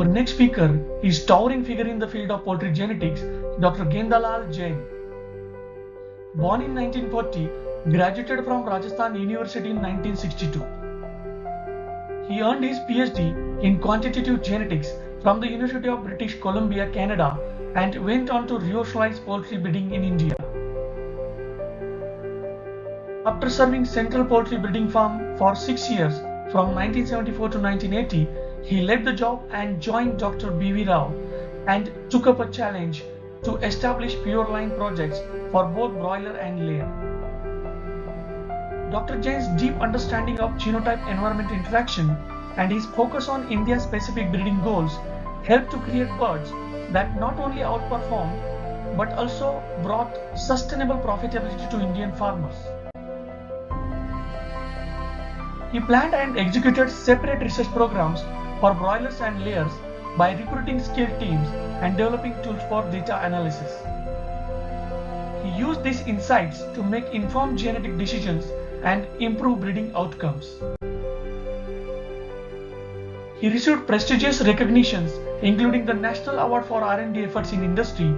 Our next speaker is towering figure in the field of poultry genetics, Dr. Jain. Born in 1940, graduated from Rajasthan University in 1962. He earned his PhD in quantitative genetics from the University of British Columbia, Canada, and went on to revolutionize poultry breeding in India. After serving Central Poultry Breeding Farm for 6 years, from 1974 to 1980, he left the job and joined Dr. B.V. Rao and took up a challenge to establish pure line projects for both broiler and layer. Dr. Jain's deep understanding of genotype-environment interaction and his focus on India-specific breeding goals helped to create birds that not only outperformed but also brought sustainable profitability to Indian farmers. He planned and executed separate research programs for broilers and layers by recruiting skilled teams and developing tools for data analysis. He used these insights to make informed genetic decisions and improve breeding outcomes. He received prestigious recognitions including the National Award for R&D efforts in industry,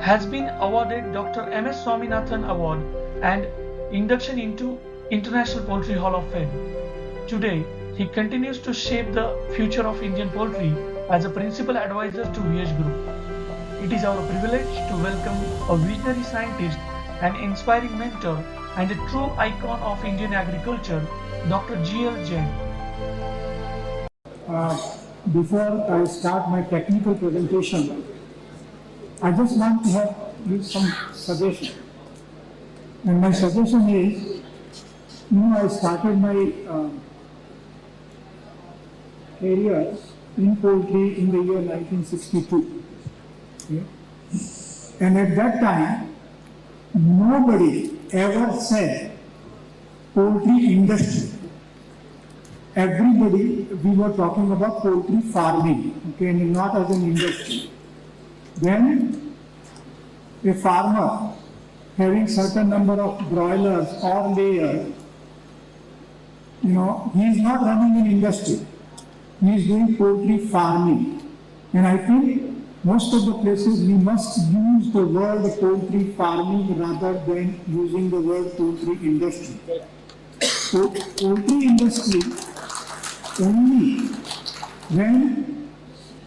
has been awarded Dr. M.S. Swaminathan Award and induction into International Poultry Hall of Fame. Today, he continues to shape the future of Indian poultry as a principal advisor to VH Group. It is our privilege to welcome a visionary scientist, an inspiring mentor, and a true icon of Indian agriculture, Dr. Jain. Before I start my technical presentation, I just want to give some suggestion. And my suggestion is, I started my career in poultry in the year 1962. Okay? And at that time, nobody ever said poultry industry. Everybody, we were talking about poultry farming, okay, and not as an industry. Then a farmer having certain number of broilers or layers, he is not running an industry. He is doing poultry farming. And I think most of the places we must use the word poultry farming rather than using the word poultry industry. So poultry industry, only when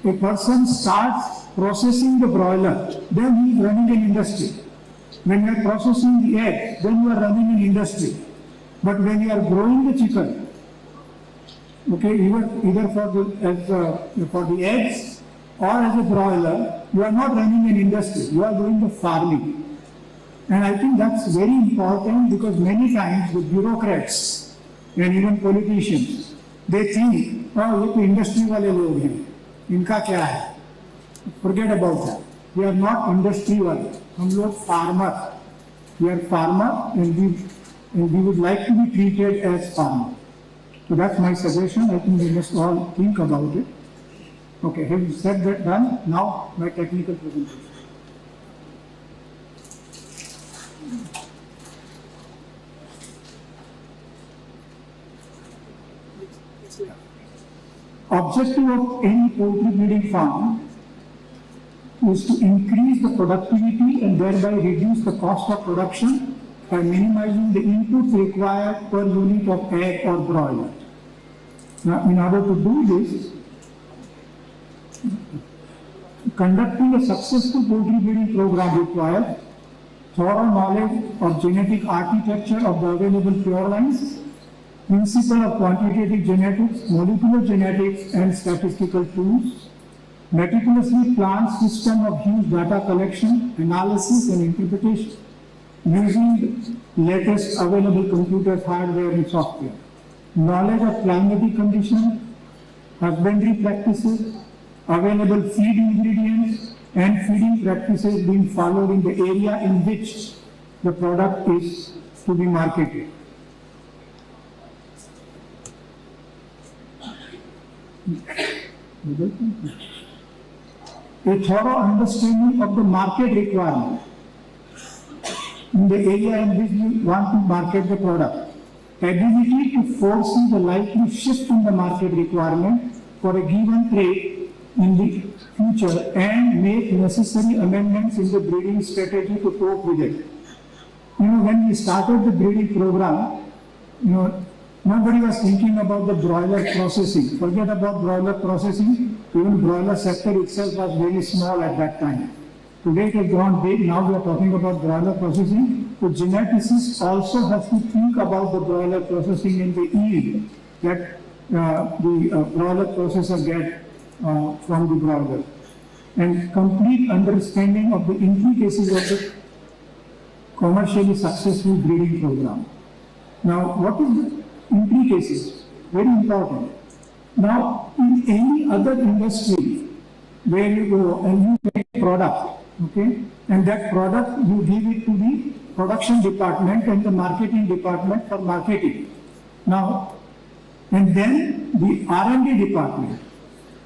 a person starts processing the broiler, then he is running an industry. When you are processing the egg, then you are running an industry. But when you are growing the chicken, okay, either for the eggs or as a broiler, you are not running an industry, you are doing the farming. And I think that's very important because many times the bureaucrats and even politicians, they think, oh, ये तो industry वाले लोग हैं, इनका क्या है? Forget about that. We are not industry वाले, हम लोग farmer. We are farmer and we would like to be treated as farmer. So that's my suggestion. I think we must all think about it. Okay, having said that done, now my technical presentation. Objective of any poultry breeding farm is to increase the productivity and thereby reduce the cost of production by minimizing the inputs required per unit of egg or broiler. Now, in order to do this, conducting a successful poultry breeding program requires thorough knowledge of genetic architecture of the available pure lines, principle of quantitative genetics, molecular genetics, and statistical tools, meticulously planned system of huge data collection, analysis, and interpretation using the latest available computers, hardware, and software, knowledge of climatic conditions, husbandry practices, available feed ingredients, and feeding practices being followed in the area in which the product is to be marketed. A thorough understanding of the market requirement in the area in which you want to market the product. Ability to foresee the likely shift in the market requirement for a given trade in the future and make necessary amendments in the breeding strategy to cope with it. When we started the breeding program, nobody was thinking about the broiler processing. Forget about broiler processing. Even broiler sector itself was very small at that time. Today it has grown big. Now we are talking about broiler processing. So geneticists also have to think about the broiler processing and the yield that the broiler processor get from the broiler, and complete understanding of the intricacies of the commercially successful breeding program. Now, what is the intricacies? Very important. Now, in any other industry where you go and you make a product, okay, and that product you give it to the production department and the marketing department for marketing. Now, and then the R&D department,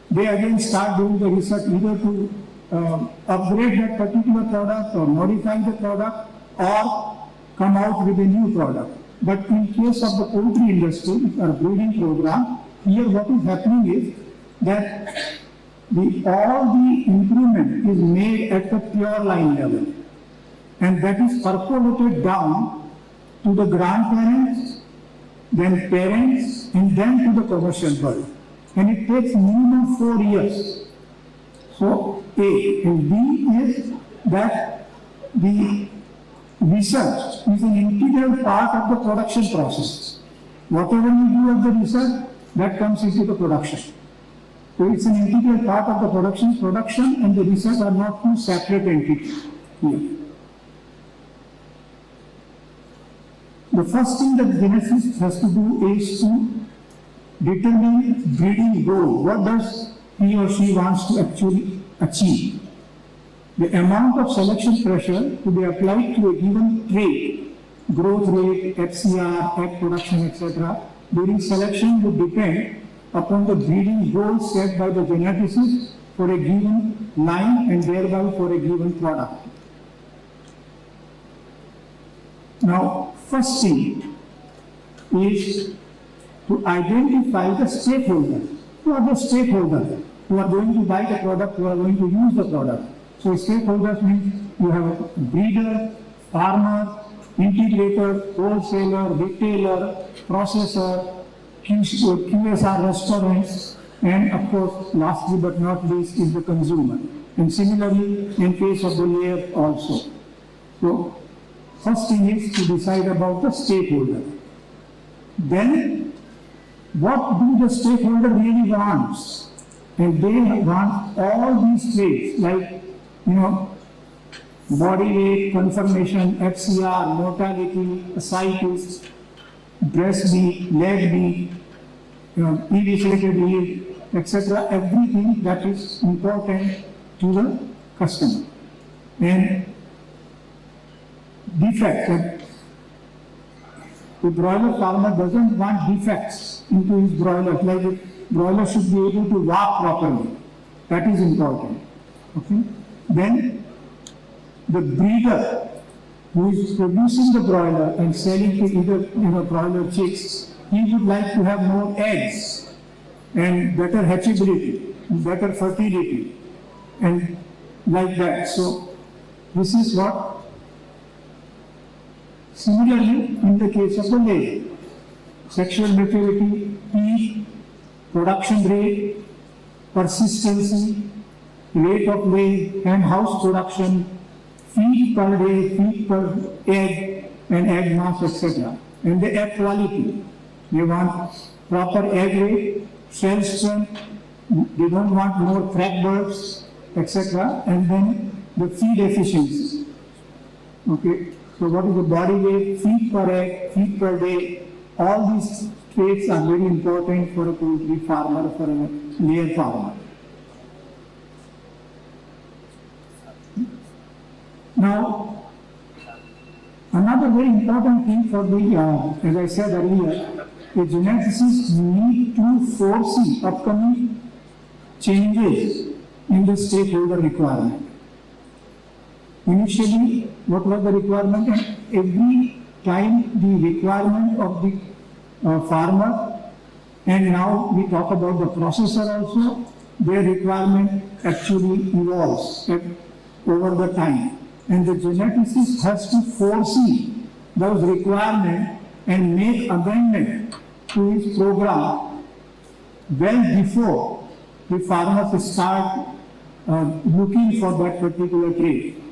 they again start doing the research either to upgrade that particular product or modify the product or come out with a new product. But in case of the poultry industry or breeding program, here what is happening is that all the improvement is made at the pure line level, and that is percolated down to the grandparents, then parents, and then to the commercial world. And it takes minimum 4 years. So A, and B is that the research is an integral part of the production process. Whatever you do of the research, that comes into the production. So it's an integral part of the production. Production and the research are not two separate entities here. The first thing that geneticist has to do is to determine breeding goal. What does he or she wants to actually achieve? The amount of selection pressure to be applied to a given trait, growth rate, FCR, egg production, etc., during selection would depend upon the breeding goals set by the geneticist for a given line and thereby for a given product. Now, first thing is to identify the stakeholders. Who are the stakeholders who are going to buy the product, who are going to use the product? So stakeholders means you have a breeder, farmer, integrator, wholesaler, retailer, processor, QSR restaurants, and of course, lastly but not least, is the consumer. And similarly, in case of the layer also. So, first thing is to decide about the stakeholder. Then, what do the stakeholder really wants? And they want all these traits like, body weight, conformation, FCR, mortality, ascites, breast meat, leg meat, eviscerated yield, etc. Everything that is important to the customer. And defect, that the broiler farmer doesn't want defects into his broilers, like the broiler should be able to walk properly. That is important. Okay. Then the breeder who is producing the broiler and selling to either broiler chicks, he would like to have more eggs and better hatchability, better fertility, and like that. So this is what. Similarly, in the case of the layer, sexual maturity, peak, production rate, persistency, rate of lay, and house production, feed per day, feed per egg, and egg mass, etc. And the egg quality. They want proper egg rate, shell strength, they don't want more crack birds, etc. And then the feed efficiency. Okay. So what is the body weight, feed per egg, feed per day? All these traits are very important for a poultry farmer, for a layer farmer. Now, another very important thing for the, as I said earlier, the geneticists need to foresee upcoming changes in the stakeholder requirement. Initially, what was the requirement? And every time the requirement of the farmer, and now we talk about the processor also, their requirement actually evolves over the time. And the geneticist has to foresee those requirements and make amendment to his program well before the farmers start looking for that particular trait.